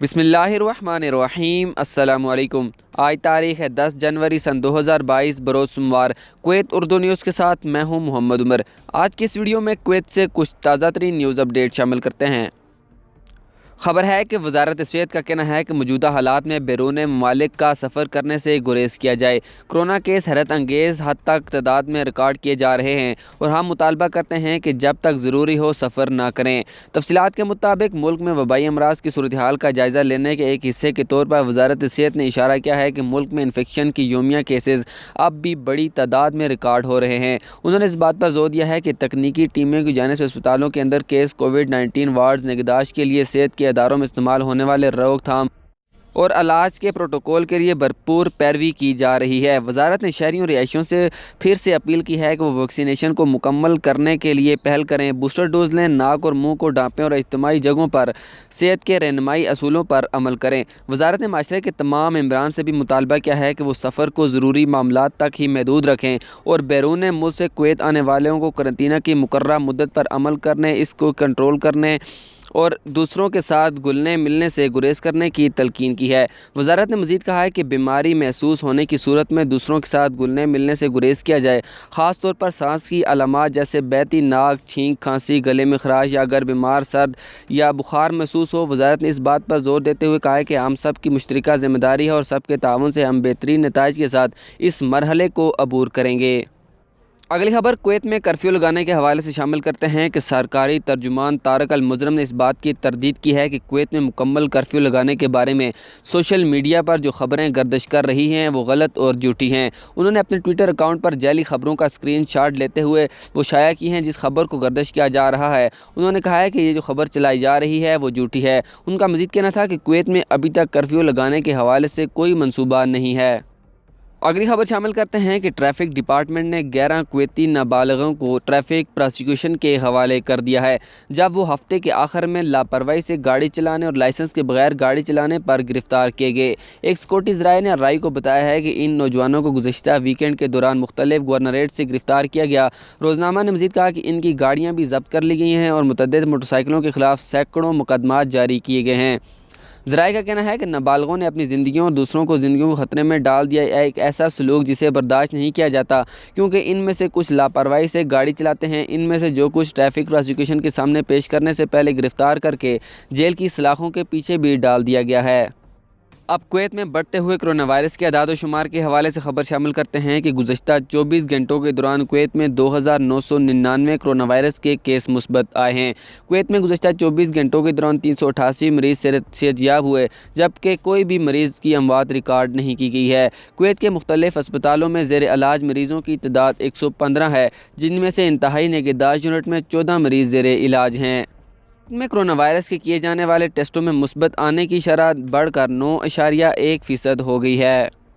बिस्मिल्लाहिर्रहमानिर्रहीम। अस्सलामुअलैकुम। आज तारीख़ है 10 जनवरी सन 2022 बरोज़ सोमवार। कुवैत उर्दू न्यूज़ के साथ मैं हूं मोहम्मद उमर। आज की इस वीडियो में कुवैत से कुछ ताज़ा तरीन न्यूज़ अपडेट शामिल करते हैं। खबर है कि वजारत सेहत का कहना है कि मौजूदा हालात में बैरून ममालिक का सफ़र करने से गुरेज किया जाए। कोरोना केस हैरत अंगेज़ हद तक तादाद में रिकॉर्ड किए जा रहे हैं और हम मुतालबा करते हैं कि जब तक ज़रूरी हो सफ़र ना करें। तफसीलात के मुताबिक मुल्क में वबाई अमराज की सूरत हाल का जायज़ा लेने के एक हिस्से के तौर पर वजारत सेहत ने इशारा किया है कि मुल्क में इन्फेक्शन की योमिया केसेज़ अब भी बड़ी तादाद में रिकॉर्ड हो रहे हैं। उन्होंने इस बात पर जोर दिया है कि तकनीकी टीमों की जानिब से अस्पतालों के अंदर केस कोविड-19 वार्ड्स निगहदाश्त के लिए सेहत के इदारों में इस्तेमाल होने वाले रोकथाम और इलाज के प्रोटोकॉल के लिए भरपूर पैरवी की जा रही है। वजारत ने शहरियों और रिहायशियों से फिर से अपील की है कि वो वैक्सीनेशन को मुकम्मल करने के लिए पहल करें, बूस्टर डोज लें, नाक और मुंह को ढांपें और इज्तिमाई जगहों पर सेहत के रहनुमाई असूलों पर अमल करें। वजारत ने माशरे के तमाम मेंबरान से भी मुतालबा किया है कि वो सफ़र को ज़रूरी मामलात तक ही महदूद रखें और बैरून मुल्क से कुवैत आने वालों को करंतना की मुकर्ररा मुद्दत पर अमल करने, इसको कंट्रोल करने और दूसरों के साथ घुलने मिलने से गुरेज करने की तलकीन की है। वजारत ने मज़ीद कहा है कि बीमारी महसूस होने की सूरत में दूसरों के साथ घुलने मिलने से गुरेज किया जाए, ख़ास तौर पर सांस की अलामात जैसे बहती नाक, छींक, खांसी, गले में खराश या अगर बीमार सर्द या बुखार महसूस हो। वजारत ने इस बात पर जोर देते हुए कहा है कि हम सब की मुश्तरका ज़िम्मेदारी है और सबके ताउन से हम बेहतरीन नताइज के साथ इस मरहले को अबूर करेंगे। अगली खबर कुवैत में कर्फ्यू लगाने के हवाले से शामिल करते हैं कि सरकारी तर्जुमान तारिक अल मुजरम ने इस बात की तरदीद की है कि कुवैत में मुकम्मल कर्फ्यू लगाने के बारे में सोशल मीडिया पर जो खबरें गर्दिश कर रही हैं वो गलत और झूठी हैं। उन्होंने अपने ट्विटर अकाउंट पर जाली खबरों का स्क्रीनशॉट लेते हुए वो शाया की हैं जिस खबर को गर्दिश किया जा रहा है। उन्होंने कहा है कि ये जो खबर चलाई जा रही है वो झूठी है। उनका मज़ीद कहना था कि कुवैत में अभी तक कर्फ्यू लगाने के हवाले से कोई मनसूबा नहीं है। अगली खबर शामिल करते हैं कि ट्रैफिक डिपार्टमेंट ने 11 कुवैती नाबालिगों को ट्रैफिक प्रोसिक्यूशन के हवाले कर दिया है जब वो हफ्ते के आखिर में लापरवाही से गाड़ी चलाने और लाइसेंस के बगैर गाड़ी चलाने पर गिरफ्तार किए गए। एक सिक्योरिटी ज़राए ने राय को बताया है कि इन नौजवानों को गुज़श्ता वीकेंड के दौरान मुख्तलिफ गवर्नरेट से गिरफ्तार किया गया। रोज़नामा ने मज़ीद कहा कि इनकी गाड़ियाँ भी जब्त कर ली गई हैं और मुतअद्दिद मोटरसाइकिलों के खिलाफ सैकड़ों मुकदमात जारी किए गए हैं। ज़राए का कहना है कि नाबालिगों ने अपनी ज़िंदगियों और दूसरों को ज़िंदगियों को ख़तरे में डाल दिया। एक ऐसा सलूक जिसे बर्दाश्त नहीं किया जाता, क्योंकि इनमें से कुछ लापरवाही से गाड़ी चलाते हैं। इनमें से जो कुछ ट्रैफिक प्रोसिक्यूशन के सामने पेश करने से पहले गिरफ़्तार करके जेल की सलाखों के पीछे भी डाल दिया गया है। अब कुवैत में बढ़ते हुए कोरोना वायरस के अदाद व शुमार के हवाले से खबर शामिल करते हैं कि गुज़श्ता 24 घंटों के दौरान कुवैत में 2999 कोरोना वायरस के केस मुस्बत आए हैं। कुवैत में गुज़श्ता 24 घंटों के दौरान 388 मरीज़ सेहतयाब हुए, जबकि कोई भी मरीज़ की अमवात रिकॉर्ड नहीं की गई है। कुवैत के मुख्तलिफ अस्पतालों में ज़ेर इलाज मरीज़ों की तादाद 115 है, जिनमें से इंतहाई निगहदाश्त यूनिट में 14 मरीज़ ज़ेर इलाज हैं। में कोरोना वायरस के किए जाने वाले टेस्टों में मुस्बत आने की शरह बढ़कर 9.1% हो गई है।